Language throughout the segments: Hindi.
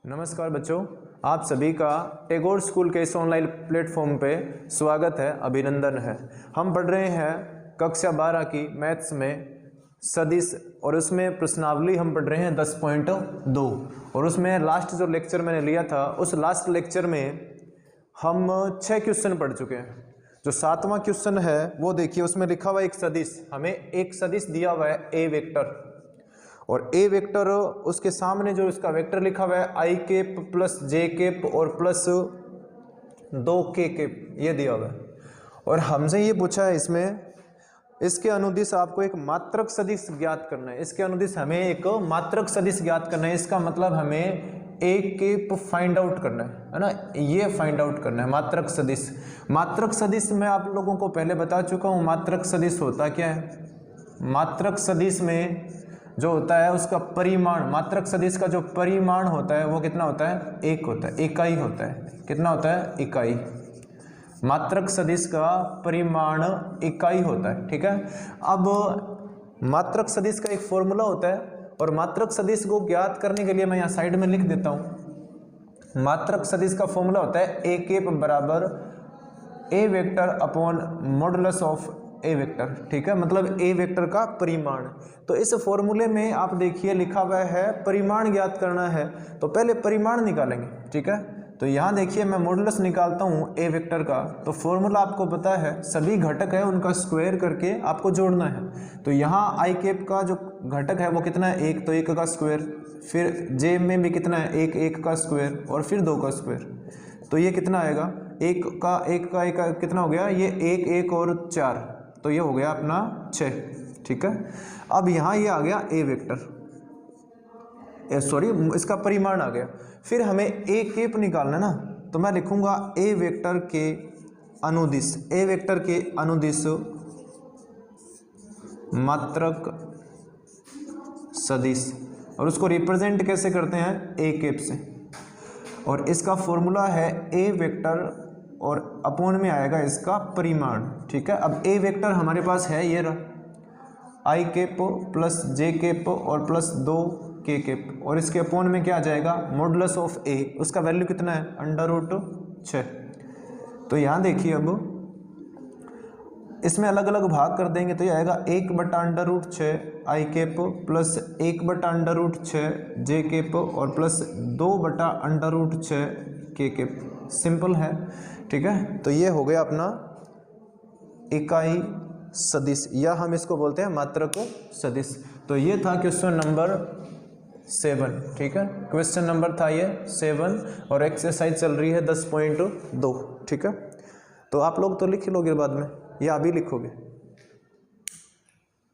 नमस्कार बच्चों, आप सभी का टैगोर स्कूल के इस ऑनलाइन प्लेटफॉर्म पे स्वागत है, अभिनंदन है। हम पढ़ रहे हैं कक्षा 12 की मैथ्स में सदिश और उसमें प्रश्नावली हम पढ़ रहे हैं 10.2 और उसमें लास्ट जो लेक्चर मैंने लिया था उस लास्ट लेक्चर में हम 6 क्वेश्चन पढ़ चुके हैं। जो 7वां क्वेश्चन है वो देखिए, उसमें लिखा हुआ एक सदिश, हमें एक सदिश दिया हुआ है ए वेक्टर और ए वेक्टर उसके सामने जो इसका वेक्टर लिखा हुआ है आई केप प्लस जे केप और प्लस 2k केप, ये दिया हुआ है। और हमसे ये पूछा है इसमें इसके अनुदिश आपको एक मात्रक सदिश ज्ञात करना है। इसके अनुदिश हमें एक मात्रक सदिश ज्ञात करना है। इसका मतलब हमें ए केप फाइंड आउट करना है ना, ये फाइंड आउट करना है मात्रक सदिश। मात्रक सदिश मैं आप लोगों को पहले बता चुका हूँ। मात्रक सदिश होता क्या है? मात्रक सदिश में जो होता है उसका परिमाण, मात्रक सदिश का जो परिमाण होता है वो कितना होता है? एक होता है, इकाई होता है। कितना होता है? इकाई। मात्रक सदिश का परिमाण इकाई होता है, ठीक है। अब मात्रक सदिश का एक फॉर्मूला होता है और मात्रक सदिश को ज्ञात करने के लिए मैं यहाँ साइड में लिख देता हूँ। मात्रक सदिश का फॉर्मूला होता है ए केप बराबर A vector upon modulus of A vector, ठीक है, मतलब ए वेक्टर का परिमाण। तो इस फॉर्मूले में आप देखिए लिखा हुआ है परिमाण ज्ञात करना है, तो पहले परिमाण निकालेंगे, ठीक है। तो यहाँ देखिए मैं मॉडुलस निकालता हूँ ए वेक्टर का, तो फॉर्मूला आपको पता है, सभी घटक है उनका स्क्वायर करके आपको जोड़ना है। तो यहाँ आई केप का जो घटक है वो कितना है? एक, तो 1 का स्क्वायर, फिर जे में भी कितना है? 1 का स्क्वायर और फिर 2 का स्क्वायर, तो ये कितना आएगा? 1 का कितना हो गया? ये 1 और 4, तो ये हो गया अपना 6, ठीक है। अब यहाँ ये आ गया ए वेक्टर, सॉरी इसका परिमाण आ गया। फिर हमें ए केप निकालना है ना, तो मैं लिखूंगा ए वेक्टर के अनुदिश, ए वेक्टर के अनुदिश मात्रक सदिश, और उसको रिप्रेजेंट कैसे करते हैं? ए केप से। और इसका फॉर्मूला है ए वेक्टर और अपोन में आएगा इसका परिमाण, ठीक है। अब ए वेक्टर हमारे पास है ये रहा, आई केप प्लस जे केप और प्लस 2k केप, और इसके अपोन में क्या आ जाएगा? मॉडुलस ऑफ ए, उसका वैल्यू कितना है? √6। तो यहाँ देखिए अब इसमें अलग अलग भाग कर देंगे तो ये आएगा 1/√6 आई केप प्लस 1/√6 जे केप और प्लस 2/√6 k केप। सिंपल है, ठीक है। तो ये हो गया अपना इकाई सदिश, या हम इसको बोलते हैं मात्रक सदिश। तो ये था क्वेश्चन नंबर 7, ठीक है। क्वेश्चन नंबर था ये 7 और एक्सरसाइज चल रही है 10.2, ठीक है। तो आप लोग तो लिख लोगे बाद में या अभी लिखोगे?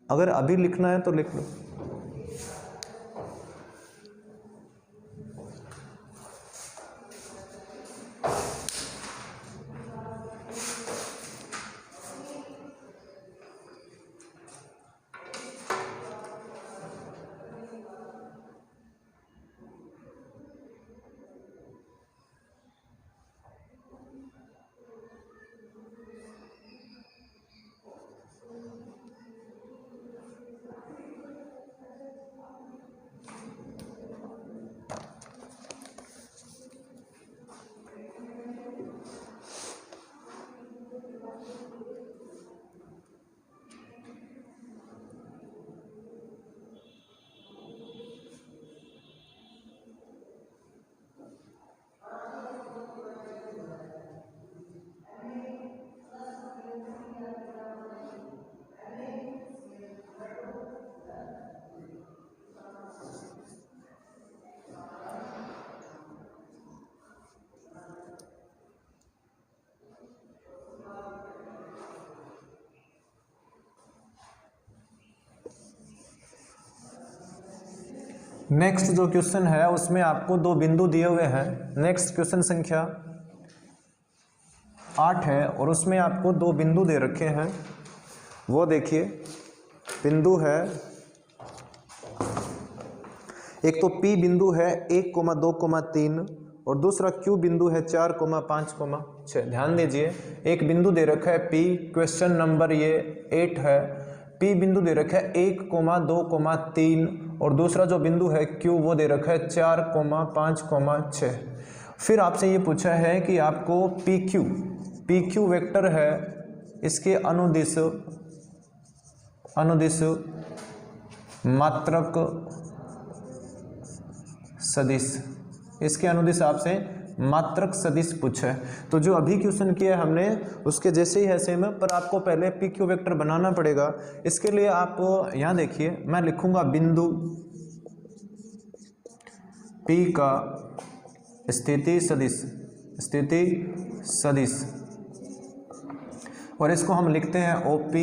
अगर अभी लिखना है तो लिख लो। नेक्स्ट जो क्वेश्चन है उसमें आपको 2 बिंदु दिए हुए हैं। नेक्स्ट क्वेश्चन संख्या 8 है और उसमें आपको 2 बिंदु दे रखे हैं। वो देखिए, बिंदु है एक तो P बिंदु है 1,2,3 और दूसरा Q बिंदु है 4,5,6। ध्यान दीजिए, एक बिंदु दे रखा है P, क्वेश्चन नंबर ये 8 है, P बिंदु दे रखा है 1,2,3 और दूसरा जो बिंदु है Q वो दे रखा है 4,5,6। फिर आपसे ये पूछा है कि आपको PQ वेक्टर है, इसके अनुदिश मात्रक सदिश, इसके अनुदिश आपसे मात्रक सदिश पूछा है। तो जो अभी क्वेश्चन किया है हमने उसके जैसे ही है सेम, पर आपको पहले PQ वेक्टर बनाना पड़ेगा। इसके लिए आप यहाँ देखिए, मैं लिखूंगा बिंदु P का स्थिति सदिश और इसको हम लिखते हैं OP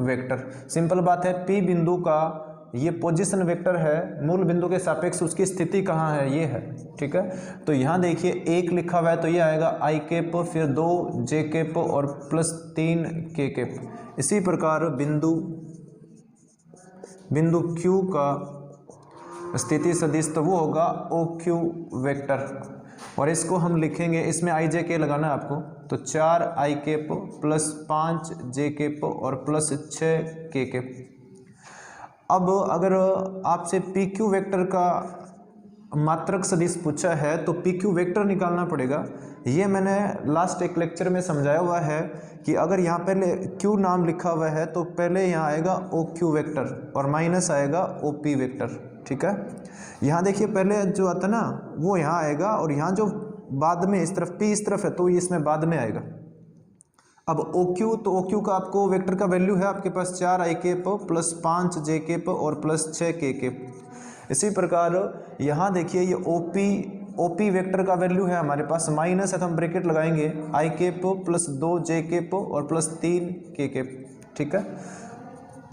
वेक्टर। सिंपल बात है, P बिंदु का ये पोजीशन वेक्टर है, मूल बिंदु के सापेक्ष उसकी स्थिति कहाँ है, ये है, ठीक है। तो यहाँ देखिए 1 लिखा हुआ है तो ये आएगा I कैप, फिर 2 J कैप और प्लस 3 K कैप। इसी प्रकार बिंदु Q का स्थिति सदिश तो वो होगा OQ वेक्टर और इसको हम लिखेंगे, इसमें I J K लगाना है आपको, तो 4 I cap plus 5 J cap और प्लस 6 K कैप। अब अगर आपसे PQ वेक्टर का मात्रक सदिश पूछा है तो PQ वेक्टर निकालना पड़ेगा। ये मैंने लास्ट एक लेक्चर में समझाया हुआ है कि अगर यहाँ पहले Q नाम लिखा हुआ है तो पहले यहाँ आएगा OQ वेक्टर और माइनस आएगा OP वेक्टर, ठीक है। यहाँ देखिए पहले जो आता है ना वो यहाँ आएगा और यहाँ जो बाद में इस तरफ P इस तरफ है तो ये इसमें बाद में आएगा। अब OQ, तो OQ का आपको वेक्टर का वैल्यू है आपके पास 4 I cap plus 5 J cap और प्लस 6 K कैप। इसी प्रकार यहाँ देखिए ये OP वेक्टर का वैल्यू है हमारे पास माइनस है तो हम ब्रैकेट लगाएंगे I cap plus 2 J cap और प्लस 3 K कैप, ठीक है।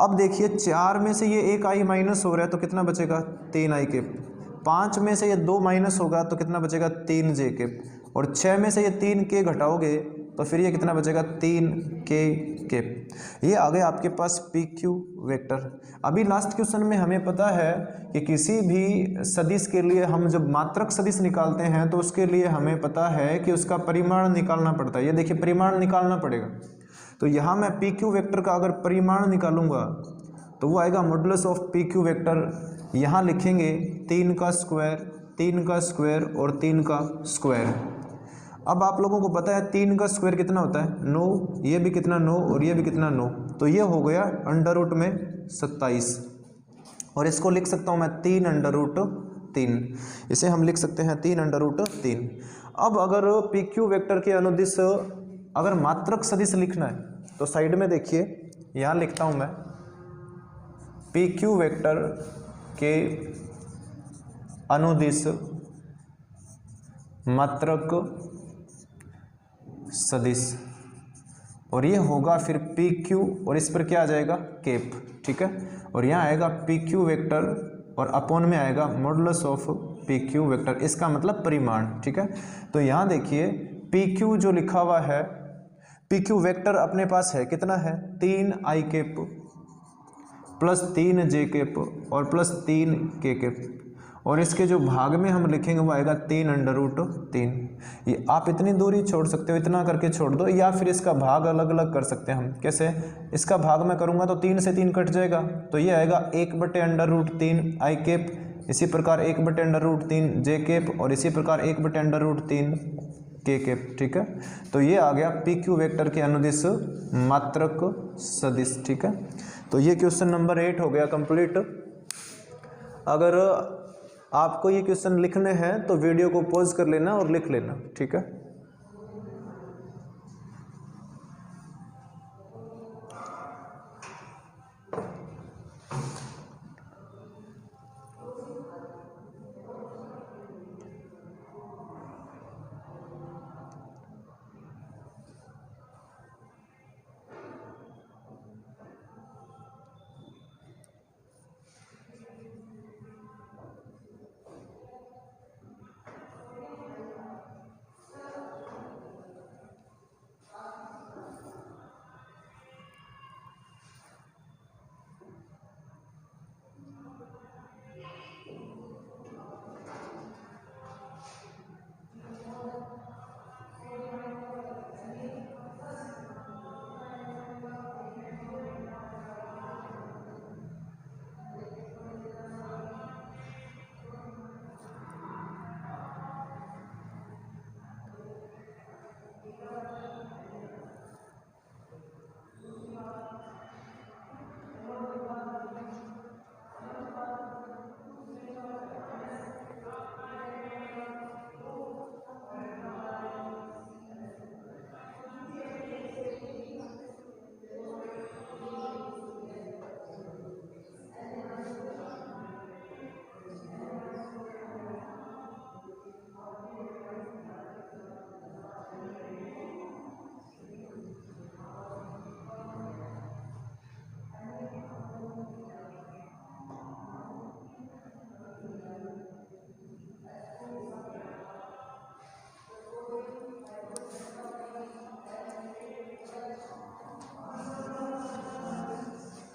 अब देखिए 4 में से ये एक I माइनस हो रहा है तो कितना बचेगा 3 I कैप, 5 में से ये 2 माइनस होगा तो कितना बचेगा 3 J कैप और 6 में से ये 3 K घटाओगे तो फिर ये कितना बचेगा 3 K कैप। ये आ गया आपके पास PQ वेक्टर। अभी लास्ट क्वेश्चन में हमें पता है कि किसी भी सदिश के लिए हम जब मात्रक सदिश निकालते हैं तो उसके लिए हमें पता है कि उसका परिमाण निकालना पड़ता है। ये देखिए परिमाण निकालना पड़ेगा, तो यहाँ मैं PQ वेक्टर का अगर परिमाण निकालूंगा तो वो आएगा मॉडुलस ऑफ PQ वेक्टर। यहाँ लिखेंगे 3 का स्क्वायर और 3 का स्क्वायर। अब आप लोगों को पता है 3 का स्क्वायर कितना होता है 9, ये भी कितना 9 और ये भी कितना 9, तो ये हो गया अंडर रूट में 27 और इसको लिख सकता हूँ मैं 3 अंडर रूट 3, इसे हम लिख सकते हैं 3 अंडर रूट 3। अब अगर PQ वेक्टर के अनुदिश अगर मात्रक सदिश लिखना है तो साइड में देखिए यहाँ लिखता हूँ मैं PQ वेक्टर के अनुदिश मात्रक सदिश और ये होगा फिर PQ और इस पर क्या आ जाएगा कैप, ठीक है। और यहाँ आएगा PQ वेक्टर और अपॉन में आएगा मॉडुलस ऑफ PQ वेक्टर, इसका मतलब परिमाण, ठीक है। तो यहाँ देखिए PQ जो लिखा हुआ है, PQ वेक्टर अपने पास है कितना है 3 I cap plus 3 J cap और प्लस 3 K कैप और इसके जो भाग में हम लिखेंगे वो आएगा 3 अंडर रूट 3। ये आप इतनी दूरी छोड़ सकते हो, इतना करके छोड़ दो, या फिर इसका भाग अलग अलग कर सकते हैं हम। कैसे? इसका भाग मैं करूँगा तो 3 से 3 कट जाएगा तो ये आएगा 1 अंडर रूट 3 I कैप, इसी प्रकार 1 अंडर रूट 3 J कैप और इसी प्रकार 1 अंडर रूट 3 K कैप, ठीक है। तो ये आ गया PQ वेक्टर के अनुदिश मात्रक सदिश, ठीक है। तो ये क्वेश्चन नंबर 8 हो गया कंप्लीट। अगर आपको ये क्वेश्चन लिखने हैं तो वीडियो को पॉज कर लेना और लिख लेना, ठीक है।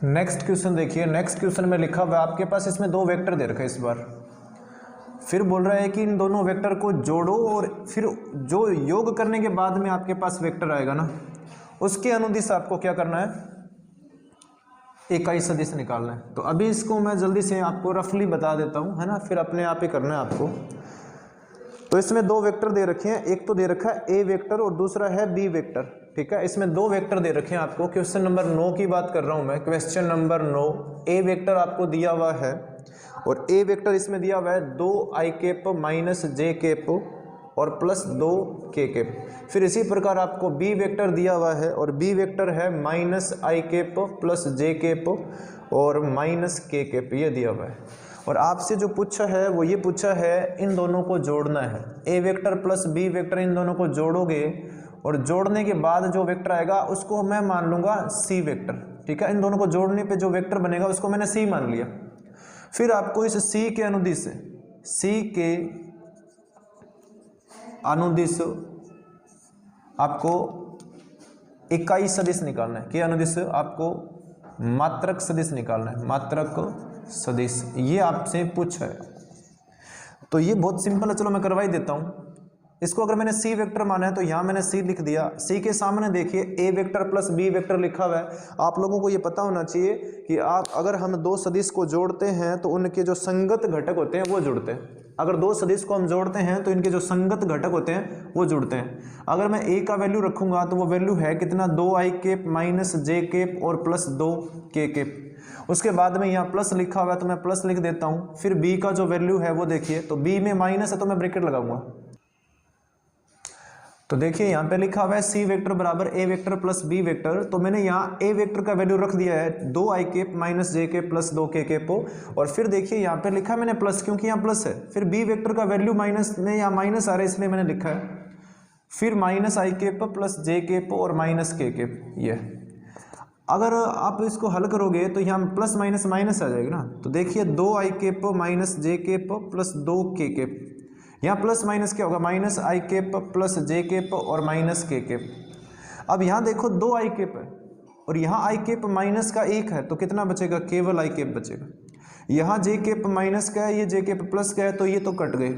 नेक्स्ट क्वेश्चन देखिए, नेक्स्ट क्वेश्चन में लिखा हुआ है आपके पास इसमें दो वेक्टर दे रखा है इस बार। फिर बोल रहा है कि इन दोनों वेक्टर को जोड़ो और फिर जो योग करने के बाद में आपके पास वेक्टर आएगा ना, उसके अनुदिश आपको क्या करना है, इकाई सदिश निकालना है। तो अभी इसको मैं जल्दी से आपको रफली बता देता हूँ, है ना, फिर अपने आप ही करना है आपको। तो इसमें दो वेक्टर दे रखे हैं, एक तो दे रखा है ए वेक्टर और दूसरा है बी वेक्टर, ठीक है। इसमें दो वेक्टर दे रखे हैं आपको। क्वेश्चन नंबर 9 की बात कर रहा हूँ मैं, क्वेश्चन नंबर 9। ए वेक्टर आपको दिया हुआ है और ए वेक्टर इसमें दिया हुआ है 2i कैप माइनस जे कैप और प्लस 2k कैप। फिर इसी प्रकार आपको बी वेक्टर दिया हुआ है और बी वेक्टर है माइनस आई कैप प्लस जे कैप और माइनस के कैप, ये दिया हुआ है। और आपसे जो पूछा है वो ये पूछा है इन दोनों को जोड़ना है, A vector plus B vector, इन दोनों को जोड़ोगे और जोड़ने के बाद जो वेक्टर आएगा उसको मैं मान लूँगा सी वेक्टर, ठीक है। इन दोनों को जोड़ने पे जो वेक्टर बनेगा उसको मैंने सी मान लिया। फिर आपको इस सी के अनुदिश, सी के अनुदिश आपको इकाई सदिश निकालना है। क्या अनुदिश? आपको मात्रक सदिश निकालना है, मात्रक सदिश, ये आपसे पूछा है। तो ये बहुत सिंपल है, चलो मैं करवा ही देता हूँ इसको। अगर मैंने सी वेक्टर माना है तो यहाँ मैंने सी लिख दिया। सी के सामने देखिए ए वेक्टर प्लस बी वेक्टर लिखा हुआ है। आप लोगों को ये पता होना चाहिए कि आप अगर हम दो सदिश को जोड़ते हैं तो उनके जो संगत घटक होते हैं वो जुड़ते हैं। अगर दो सदिश को हम जोड़ते हैं तो इनके जो संगत घटक होते हैं वो जुड़ते हैं। अगर मैं ए का वैल्यू रखूंगा तो वो वैल्यू है कितना, 2i कैप माइनस जे कैप और प्लस 2k कैप। उसके बाद में यहाँ प्लस लिखा हुआ है तो मैं प्लस लिख देता हूँ। फिर बी का जो वैल्यू है वो देखिए, तो बी में माइनस है तो मैं ब्रैकेट लगाऊंगा। तो देखिए यहाँ पे लिखा हुआ है सी वेक्टर बराबर A vector plus B vector. तो मैंने यहाँ ए वेक्टर का वैल्यू रख दिया है 2i कैप माइनस जे कैप प्लस 2k कैप। और फिर देखिए यहाँ पे लिखा मैंने प्लस, क्योंकि यहाँ प्लस है। फिर बी वेक्टर का वैल्यू माइनस में, यहाँ माइनस आ रहा है इसलिए मैंने लिखा है। फिर माइनस आई कैप प्लस जे कैप और माइनस के कैप। ये अगर आप इसको हल करोगे तो यहाँ प्लस माइनस माइनस आ जाएगा ना। तो देखिए 2i कैप माइनस जे कैप प्लस 2k कैप, यहाँ प्लस माइनस क्या होगा, माइनस आई कैप प्लस जे कैप और माइनस के कैप। अब यहाँ देखो 2i कैप है और यहाँ आई कैप माइनस का 1 है तो कितना बचेगा, केवल आई कैप बचेगा। यहाँ जे कैप माइनस का है, ये जे कैप प्लस का है तो ये तो कट गए।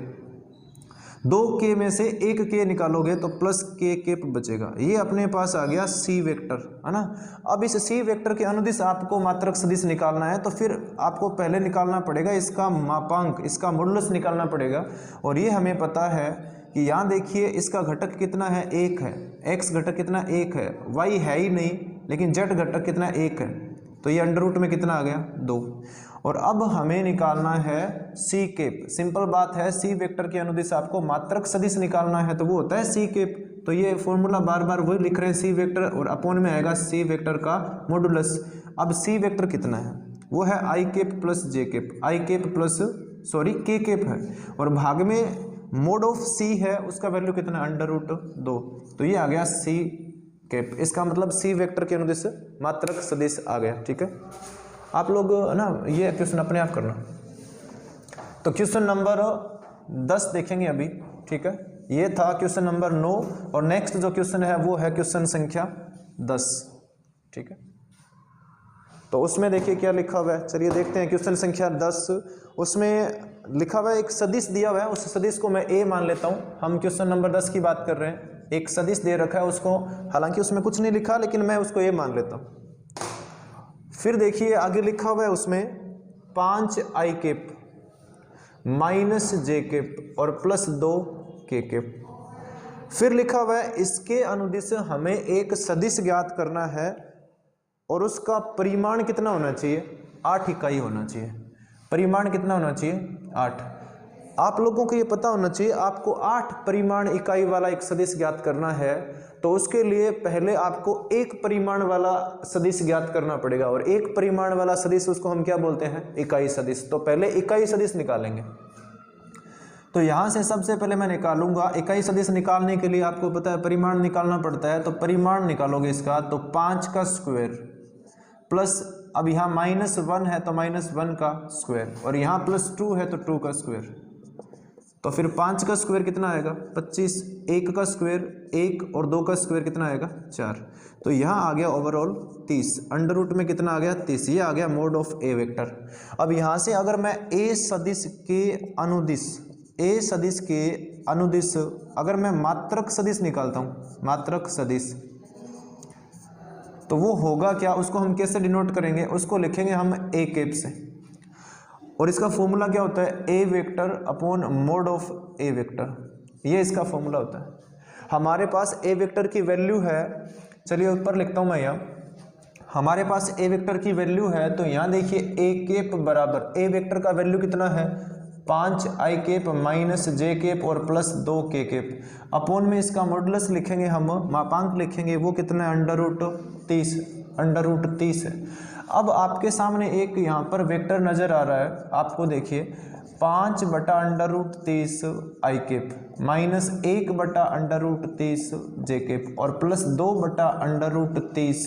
2k में से 1k निकालोगे तो प्लस k कैप बचेगा। ये अपने पास आ गया सी वेक्टर, है ना। अब इस सी वेक्टर के अनुदिश आपको मात्रक सदिश निकालना है तो फिर आपको पहले निकालना पड़ेगा इसका मापांक, इसका मॉडुलस निकालना पड़ेगा। और ये हमें पता है कि यहाँ देखिए इसका घटक कितना है, 1 है। x घटक कितना, 1 है। y है ही नहीं, लेकिन z घटक कितना, 1 है। तो ये अंडर रूट में कितना आ गया, 2। और अब हमें निकालना है सी कैप। सिंपल बात है, सी वेक्टर के अनुदिश आपको मात्रक सदिश निकालना है तो वो होता है सी कैप। तो ये फॉर्मूला बार बार वही लिख रहे हैं, सी वेक्टर और अपॉन में आएगा सी वेक्टर का मॉडुलस। अब सी वेक्टर कितना है, वो है आई कैप प्लस जे कैप, आई कैप प्लस के कैप है। और भाग में मोड ऑफ सी है, उसका वैल्यू कितना, अंडर रूट 2। तो ये आ गया सी कैप। इसका मतलब सी वेक्टर के अनुदिश मात्रक सदिश आ गया, ठीक है। आप लोग ना ये क्वेश्चन अपने आप करना। तो क्वेश्चन नंबर 10 देखेंगे अभी, ठीक है। ये था क्वेश्चन नंबर 9 और नेक्स्ट जो क्वेश्चन है वो है क्वेश्चन संख्या 10, ठीक है। तो उसमें देखिए क्या लिखा हुआ है, चलिए देखते हैं। क्वेश्चन संख्या 10, उसमें लिखा हुआ है एक सदिश दिया हुआ है, उस सदिश को मैं ए मान लेता हूँ। हम क्वेश्चन नंबर 10 की बात कर रहे हैं। एक सदिश दे रखा है उसको, हालांकि उसमें कुछ नहीं लिखा लेकिन मैं उसको ए मान लेता हूँ। फिर देखिए आगे लिखा हुआ है उसमें 5i कैप माइनस जे कैप और प्लस 2k कैप। फिर लिखा हुआ है इसके अनुदिश हमें एक सदिश ज्ञात करना है और उसका परिमाण कितना होना चाहिए, 8 इकाई होना चाहिए। परिमाण कितना होना चाहिए, 8। आप लोगों को ये पता होना चाहिए आपको 8 परिमाण इकाई वाला एक सदिश ज्ञात करना है तो उसके लिए पहले आपको एक परिमाण वाला सदिश ज्ञात करना पड़ेगा। और एक परिमाण वाला सदिश उसको हम क्या बोलते हैं, इकाई सदिश। तो पहले इकाई सदिश निकालेंगे। तो यहाँ से सबसे पहले मैं निकालूंगा इकाई सदिश। निकालने के लिए आपको पता है परिमाण निकालना पड़ता है, तो परिमाण निकालोगे इसका तो 5 का स्क्वायर प्लस, अब यहाँ -1 है तो -1 का स्क्वायर और यहाँ +2 है तो 2 का स्क्वायर। तो फिर 5 का स्क्वायर कितना आएगा 25, 1 का स्क्वायर 1 और 2 का स्क्वायर कितना आएगा 4। तो यहाँ आ गया ओवरऑल 30, अंडर रूट में कितना आ गया 30, ये आ गया मोड ऑफ ए वेक्टर। अब यहाँ से अगर मैं ए सदिश के अनुदिश अगर मैं मात्रक सदिश निकालता हूँ, मात्रक सदिश, तो वो होगा क्या, उसको हम कैसे डिनोट करेंगे, उसको लिखेंगे हम ए कैप से, और इसका फॉर्मूला क्या होता है A vector upon mod of A vector, ये इसका फॉर्मूला होता है। हमारे पास ए वेक्टर की वैल्यू है, चलिए ऊपर लिखता हूँ मैं यहाँ, हमारे पास ए वेक्टर की वैल्यू है, तो यहाँ देखिए ए कैप बराबर ए वेक्टर का वैल्यू कितना है 5 आई कैप माइनस जे कैप और प्लस 2 के कैप, अपोन में इसका मॉडुलस लिखेंगे हम, मापांक लिखेंगे, वो कितना है अंडर रूट 30 है। अब आपके सामने एक यहाँ पर वेक्टर नज़र आ रहा है, आपको देखिए 5 बटा अंडर रूट 30 आई कैप माइनस 1 बटा अंडर रूट 30 जे कैप और प्लस 2 बटा अंडर रूट 30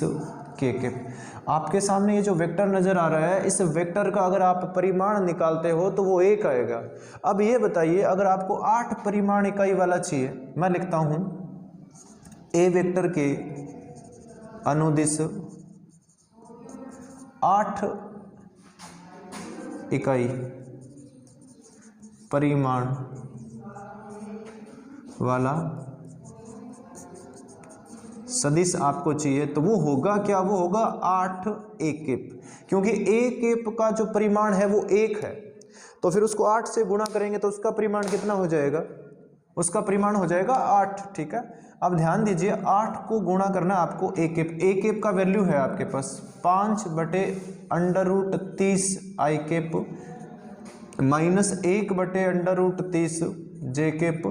के कैप। आपके सामने ये जो वेक्टर नज़र आ रहा है, इस वेक्टर का अगर आप परिमाण निकालते हो तो वो 1 आएगा। अब ये बताइए अगर आपको 8 परिमाण इकाई वाला चाहिए, मैं लिखता हूँ ए वेक्टर के अनुदिश 8 इकाई परिमाण वाला सदिश आपको चाहिए, तो वो होगा क्या, वो होगा 8 ए कैप, क्योंकि ए कैप का जो परिमाण है वो 1 है, तो फिर उसको 8 से गुणा करेंगे तो उसका परिमाण कितना हो जाएगा, उसका परिमाण हो जाएगा 8। ठीक है, अब ध्यान दीजिए 8 को गुणा करना है आपको ए कैप का वैल्यू है आपके पास 5 बटे अंडर रूट 30 आई कैप माइनस 1 बटे अंडर रूट 30 जे कैप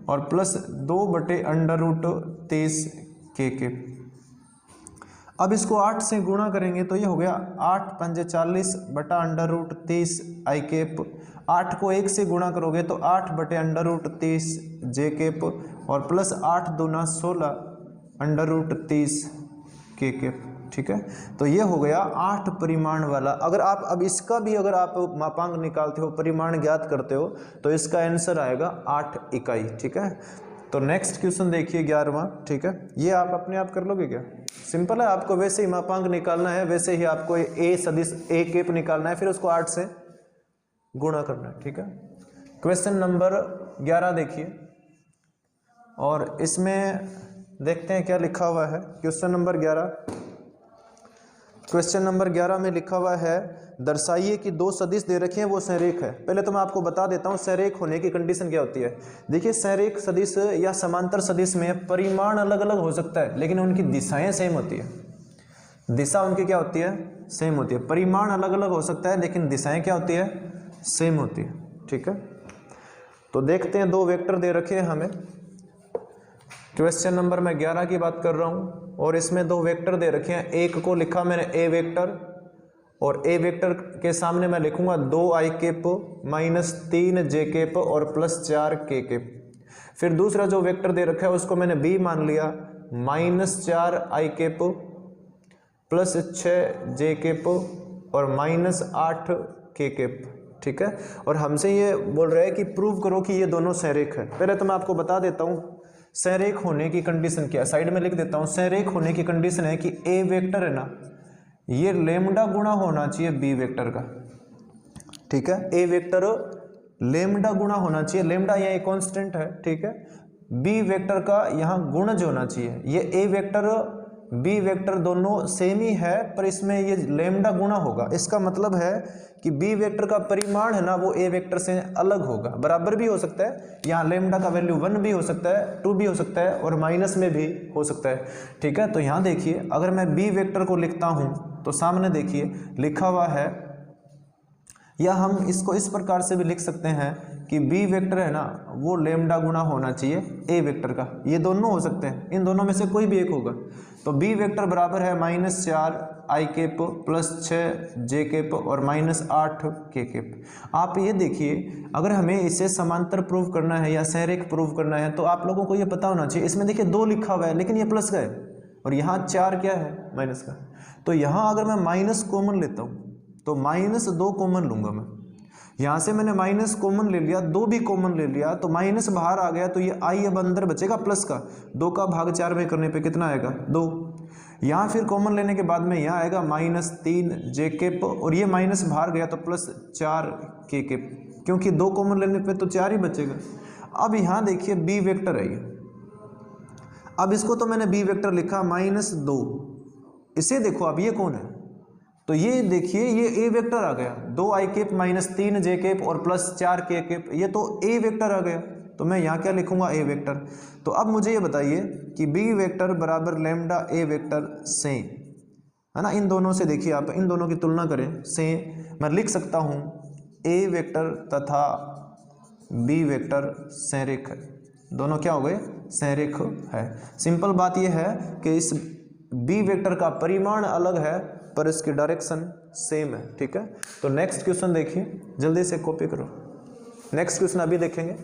और प्लस 2 बटे अंडर रूट 30 के कैप। अब इसको 8 से गुणा करेंगे तो ये हो गया 8 पंजे 40 बटा अंडर रूट 30 आई कैप, 8 को 1 से गुणा करोगे तो 8 बटे अंडर रूट 30 जे कैप और प्लस 8 दूना 16 अंडर रूट 30 के कैप। ठीक है, तो ये हो गया 8 परिमाण वाला। अगर आप अब इसका भी अगर आप मापांक निकालते हो, परिमाण ज्ञात करते हो, तो इसका आंसर आएगा 8 इकाई। ठीक है, तो नेक्स्ट क्वेश्चन देखिए 11वां। ठीक है, ये आप अपने आप कर लोगे क्या, सिंपल है, आपको वैसे ही मापांक निकालना है, वैसे ही आपको ए सदिश ए कैप निकालना है, फिर उसको 8 से गुणा करना है। ठीक है, क्वेश्चन नंबर 11 देखिए और इसमें देखते हैं क्या लिखा हुआ है। क्वेश्चन नंबर 11 में लिखा हुआ है दर्शाइए कि 2 सदिश दे रखे हैं वो संरेख है। पहले तो मैं आपको बता देता हूँ संरेख होने की कंडीशन क्या होती है। देखिए संरेख सदिश या समांतर सदिश में परिमाण अलग अलग हो सकता है लेकिन उनकी दिशाएं सेम होती है, दिशा उनकी क्या होती है, सेम होती है। परिमाण अलग अलग हो सकता है लेकिन दिशाएं क्या होती है, सेम होती है। ठीक है, तो देखते हैं 2 वेक्टर दे रखे हैं हमें। क्वेश्चन नंबर मैं 11 की बात कर रहा हूँ और इसमें 2 वेक्टर दे रखे हैं। एक को लिखा मैंने ए वेक्टर और ए वेक्टर के सामने मैं लिखूंगा 2 आई कैप माइनस 3 जे कैप और प्लस 4 के कैप। फिर दूसरा जो वेक्टर दे रखा है उसको मैंने बी मान लिया, माइनस 4 आई कैप प्लस 6 जे कैप और माइनस 8 के कैप। ठीक है, और हमसे ये बोल रहा है कि प्रूव करो कि ये दोनों संरेख है। पहले तो मैं आपको बता देता हूँ संरेख होने की कंडीशन क्या है, साइड में लिख देता हूँ। संरेख होने की कंडीशन है कि ए वेक्टर है ना, ये लेमडा गुणा होना चाहिए बी वेक्टर का। ठीक है, ए वेक्टर लेमडा गुणा होना चाहिए, लेमडा यहाँ एक कांस्टेंट है। ठीक है, बी वेक्टर का यहाँ गुणज होना चाहिए। ये ए वेक्टर बी वेक्टर दोनों सेम ही है पर इसमें ये लेमडा गुणा होगा। इसका मतलब है कि बी वेक्टर का परिमाण है ना वो ए वेक्टर से अलग होगा, बराबर भी हो सकता है। यहाँ लेमडा का वैल्यू 1 भी हो सकता है, 2 भी हो सकता है और माइनस में भी हो सकता है। ठीक है, तो यहाँ देखिए अगर मैं बी वेक्टर को लिखता हूँ तो सामने देखिए लिखा हुआ है, या हम इसको इस प्रकार से भी लिख सकते हैं कि बी वेक्टर है ना वो लेमडा गुणा होना चाहिए ए वेक्टर का। ये दोनों हो सकते हैं, इन दोनों में से कोई भी एक होगा। तो बी वेक्टर बराबर है माइनस 4 आई कैप प्लस 6 जे कैप और माइनस 8 के कैप। आप ये देखिए अगर हमें इसे समांतर प्रूव करना है या संरेख प्रूव करना है तो आप लोगों को ये पता होना चाहिए। इसमें देखिए 2 लिखा हुआ है लेकिन ये प्लस का है और यहाँ 4 क्या है, माइनस का। तो यहाँ अगर मैं माइनस कॉमन लेता हूँ तो -2 कॉमन लूँगा मैं, यहाँ से मैंने माइनस कॉमन ले लिया, 2 भी कॉमन ले लिया तो माइनस बाहर आ गया, तो ये आई अब अंदर बचेगा प्लस का, 2 का भाग 4 में करने पे कितना आएगा 2। यहाँ फिर कॉमन लेने के बाद में यहाँ आएगा -3 जे केप, और ये माइनस बाहर गया तो +4 के केप, क्योंकि 2 कॉमन लेने पे तो 4 ही बचेगा। अब यहाँ देखिए बी वेक्टर है ये, अब इसको तो मैंने बी वेक्टर लिखा -2, इसे देखो अब ये कौन है, तो ये देखिए ये ए वेक्टर आ गया, 2 आई केप -3 जे केप और +4 के केप, ये तो ए वेक्टर आ गया। तो मैं यहाँ क्या लिखूंगा ए वेक्टर। तो अब मुझे ये बताइए कि बी वेक्टर बराबर लैम्डा ए वेक्टर से, है ना, इन दोनों से देखिए आप इन दोनों की तुलना करें से, मैं लिख सकता हूँ ए वेक्टर तथा बी वेक्टर संरेख है, दोनों क्या हो गए संरेख है। सिंपल बात यह है कि इस बी वेक्टर का परिमाण अलग है पर इसकी डायरेक्शन सेम है, ठीक है। तो नेक्स्ट क्वेश्चन देखिए, जल्दी से कॉपी करो, नेक्स्ट क्वेश्चन अभी देखेंगे।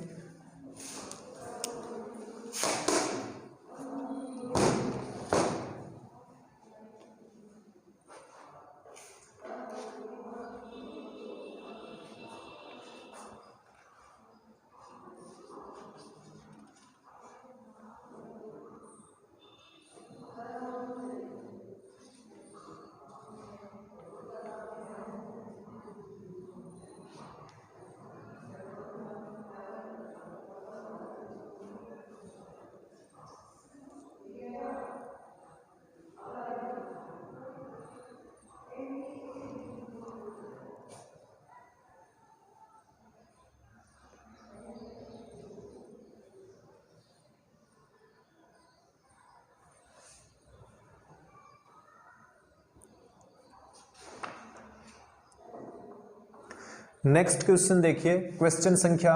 नेक्स्ट क्वेश्चन देखिए, क्वेश्चन संख्या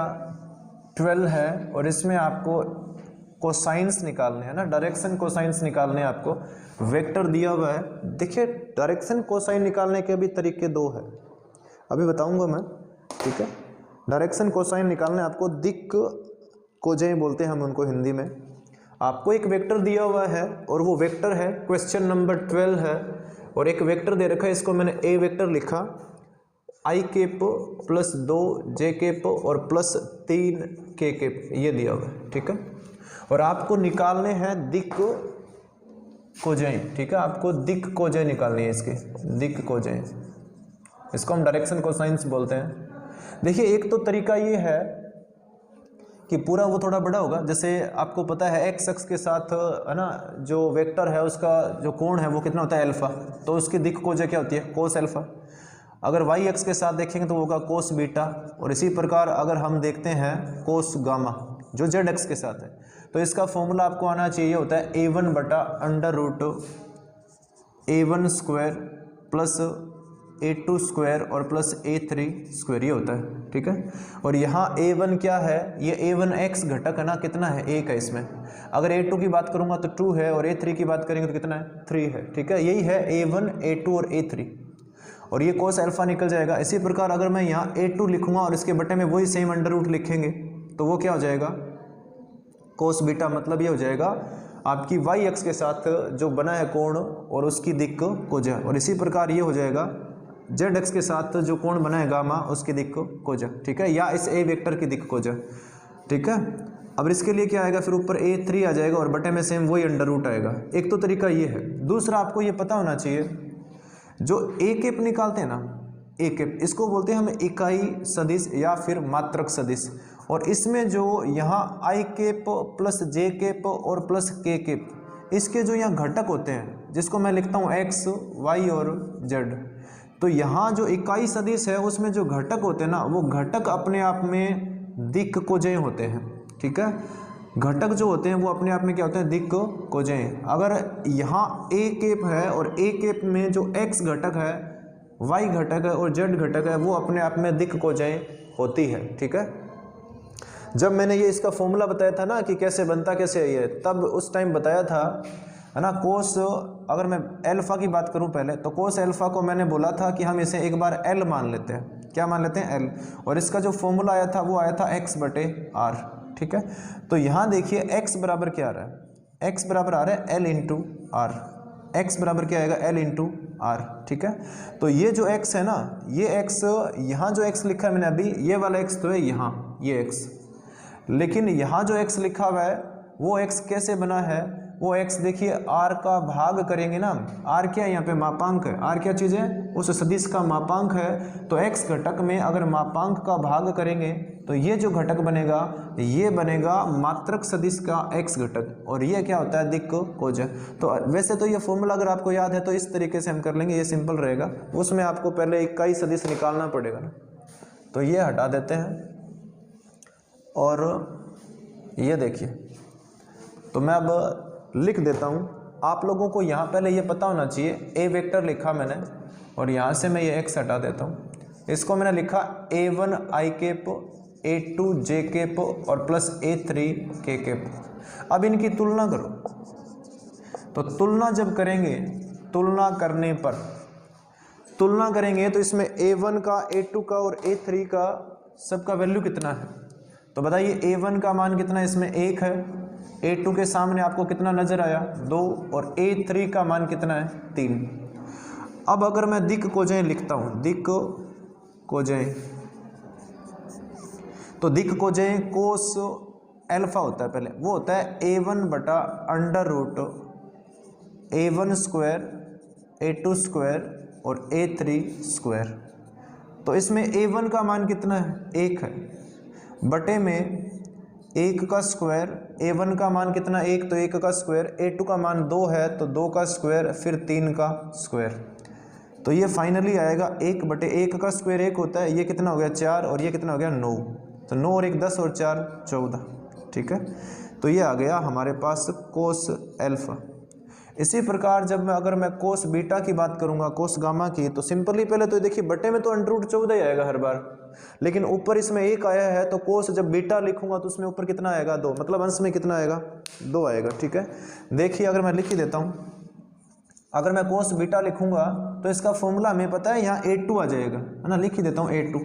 12 है और इसमें आपको कोसाइंस निकालने हैं ना, डायरेक्शन कोसाइंस निकालने हैं आपको। वेक्टर दिया हुआ है, देखिए डायरेक्शन कोसाइन निकालने के भी तरीके 2 है, अभी बताऊंगा मैं, ठीक है। डायरेक्शन कोसाइन निकालने आपको दिक् कोजय बोलते हैं हम उनको हिंदी में। आपको एक वेक्टर दिया हुआ है और वो वेक्टर है क्वेश्चन नंबर 12 है, और एक वेक्टर दे रखा है, इसको मैंने ए वेक्टर लिखा, आई केप +2 जे केप और +3 के केप, ये दिया हुआ है, ठीक है। और आपको निकालने हैं दिक् कोजय, ठीक है, आपको दिक् कोजय निकालनी है इसकी, दिक् कोजय, इसको हम डायरेक्शन कोसाइंस बोलते हैं। देखिए एक तो तरीका ये है कि पूरा वो थोड़ा बड़ा होगा, जैसे आपको पता है एक्स अक्ष के साथ, है ना, जो वेक्टर है उसका जो कोण है वो कितना होता है अल्फा, तो उसकी दिक् कोजय क्या होती है कोस अल्फा। अगर वाई एक्स के साथ देखेंगे तो वो होगा कोस बीटा, और इसी प्रकार अगर हम देखते हैं कोस गामा जो जेड एक्स के साथ है, तो इसका फॉर्मूला आपको आना चाहिए, होता है a1 बटा √a1 square plus a2 square और प्लस a3 स्क्वायर, ये होता है, ठीक है। और यहाँ a1 क्या है, ये a1x घटक है ना, कितना है 1 है इसमें। अगर a2 की बात करूँगा तो 2 है, और a3 की बात करेंगे तो कितना है 3 है, ठीक है। यही है a1 a2 और a3, और ये कोस अल्फा निकल जाएगा। इसी प्रकार अगर मैं यहाँ a2 लिखूंगा और इसके बटे में वही सेम √ लिखेंगे तो वो क्या हो जाएगा कोस बीटा, मतलब ये हो जाएगा आपकी वाई एक्स के साथ जो बना है कोण और उसकी दिक् कोजय, और इसी प्रकार ये हो जाएगा जेड एक्स के साथ जो कोण बना है गामा उसकी दिक् कोजय, ठीक है, या इस ए वेक्टर की दिक् कोजय, ठीक है। अब इसके लिए क्या आएगा, फिर ऊपर a3 आ जाएगा और बटे में सेम वही √ आएगा। एक तो तरीका ये है। दूसरा आपको ये पता होना चाहिए, जो ए केप निकालते हैं ना, ए केप इसको बोलते हैं हम इकाई सदिश या फिर मात्रक सदिश, और इसमें जो यहाँ आई केप प्लस जे केप और प्लस के केप, इसके जो यहाँ घटक होते हैं जिसको मैं लिखता हूँ एक्स वाई और जेड, तो यहाँ जो इकाई सदिश है उसमें जो घटक होते हैं ना, वो घटक अपने आप में दिक् कोजय होते हैं, ठीक है। घटक जो होते हैं वो अपने आप में क्या होते हैं दिक् कोजय। अगर यहाँ ए केप है और ए केप में जो एक्स घटक है, वाई घटक है और जेड घटक है, वो अपने आप में दिक् कोजय होती है, ठीक है। जब मैंने ये इसका फॉर्मूला बताया था ना कि कैसे बनता कैसे है ये, तब उस टाइम बताया था, है ना, कोस, अगर मैं अल्फा की बात करूं पहले, तो कोस अल्फा को मैंने बोला था कि हम इसे एक बार एल मान लेते हैं, क्या मान लेते हैं एल, और इसका जो फॉर्मूला आया था वो आया था x/r, ठीक है। तो यहाँ देखिए x बराबर क्या आ रहा है, x बराबर आ रहा है L × r, x बराबर क्या आएगा l इंटू आर। ठीक है, तो ये जो x है ना, ये x यहाँ जो x लिखा है मैंने अभी, ये वाला x तो है यहाँ, ये x, लेकिन यहाँ जो x लिखा हुआ है वो x कैसे बना है, वो x देखिए r का भाग करेंगे ना, r क्या है यहाँ पे मापांक है, r क्या चीज़ है, उस सदिश का मापांक है। तो x घटक में अगर मापांक का भाग करेंगे तो ये जो घटक बनेगा ये बनेगा मात्रक सदिश का x घटक, और ये क्या होता है, दिक् कोजय। तो वैसे तो ये फॉर्मूला अगर आपको याद है तो इस तरीके से हम कर लेंगे, ये सिंपल रहेगा, उसमें आपको पहले इकाई सदिश निकालना पड़ेगा ना, तो ये हटा देते हैं। और ये देखिए, तो मैं अब लिख देता हूँ, आप लोगों को यहाँ पहले ये पता होना चाहिए, ए वेक्टर लिखा मैंने और यहाँ से मैं ये x हटा देता हूँ, इसको मैंने लिखा a1 i cap, a2 j cap और प्लस a3 k कैप। अब इनकी तुलना करो, तो तुलना जब करेंगे, तुलना करेंगे तो इसमें a1 का, a2 का और a3 का सबका वैल्यू कितना है, तो बताइए a1 का मान कितना है, इसमें 1 है, a2 के सामने आपको कितना नजर आया 2, और a3 का मान कितना है 3। अब अगर मैं दिक् कोजय लिखता हूँ, दिक् कोजय, तो दिक् कोजय कोस एल्फा होता है, पहले वो होता है a1 बटा under root a1 square, a2 square और a3 स्क्वायर। तो इसमें a1 का मान कितना है 1 है, बटे में 1 का स्क्वायर, a1 का मान कितना 1, तो 1 का स्क्वायर, a2 का मान 2 है तो 2 का स्क्वायर, फिर 3 का स्क्वायर। तो ये फाइनली आएगा 1 बटे 1 का स्क्वायर 1 होता है, ये कितना हो गया 4 और ये कितना हो गया 9, तो 9 और 1 10 और 4 14। ठीक है, तो ये आ गया हमारे पास कोस एल्फा। इसी प्रकार जब मैं अगर मैं कोस बीटा की बात करूंगा, कोस गामा की, तो सिंपली पहले तो देखिए बटे में तो अंडर रूट 14 ही आएगा हर बार, लेकिन ऊपर इसमें 1 आया है तो कोस जब बीटा लिखूंगा तो उसमें ऊपर कितना आएगा 2, मतलब अंश में कितना आएगा 2 आएगा। ठीक है, देखिए अगर मैं लिख ही देता हूँ, अगर मैं कोस बीटा लिखूंगा तो इसका फॉर्मूला हमें पता है, यहाँ a2 आ जाएगा, है ना, लिख ही देता हूँ a2,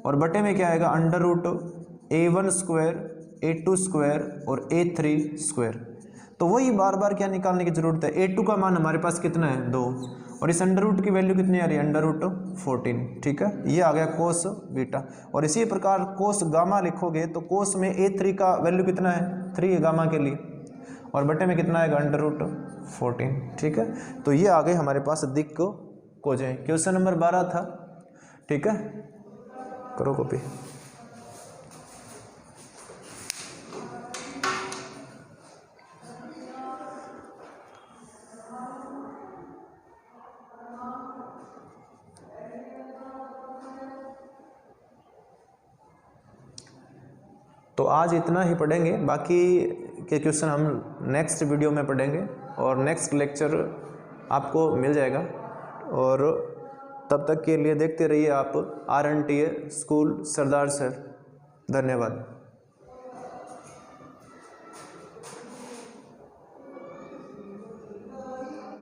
और बटे में क्या आएगा under root a1 square, a2 square और a3 स्क्वायर। तो वही बार बार क्या निकालने की जरूरत है, a2 का मान हमारे पास कितना है 2, और इस अंडर रूट की वैल्यू कितनी आ रही है अंडर रूट 14। ठीक है, ये आ गया कोस बीटा। और इसी प्रकार कोस गामा लिखोगे तो कोस में a3 का वैल्यू कितना है 3 है गामा के लिए, और बटे में कितना आएगा अंडर रूट 14। ठीक है, तो ये आ गए हमारे पास दिक् कोजय। क्वेश्चन नंबर 12 था। ठीक है, करो कॉपी। तो आज इतना ही पढ़ेंगे, बाकी के क्वेश्चन हम नेक्स्ट वीडियो में पढ़ेंगे और नेक्स्ट लेक्चर आपको मिल जाएगा। और तब तक के लिए देखते रहिए आप RNTA स्कूल सरदार सर। धन्यवाद।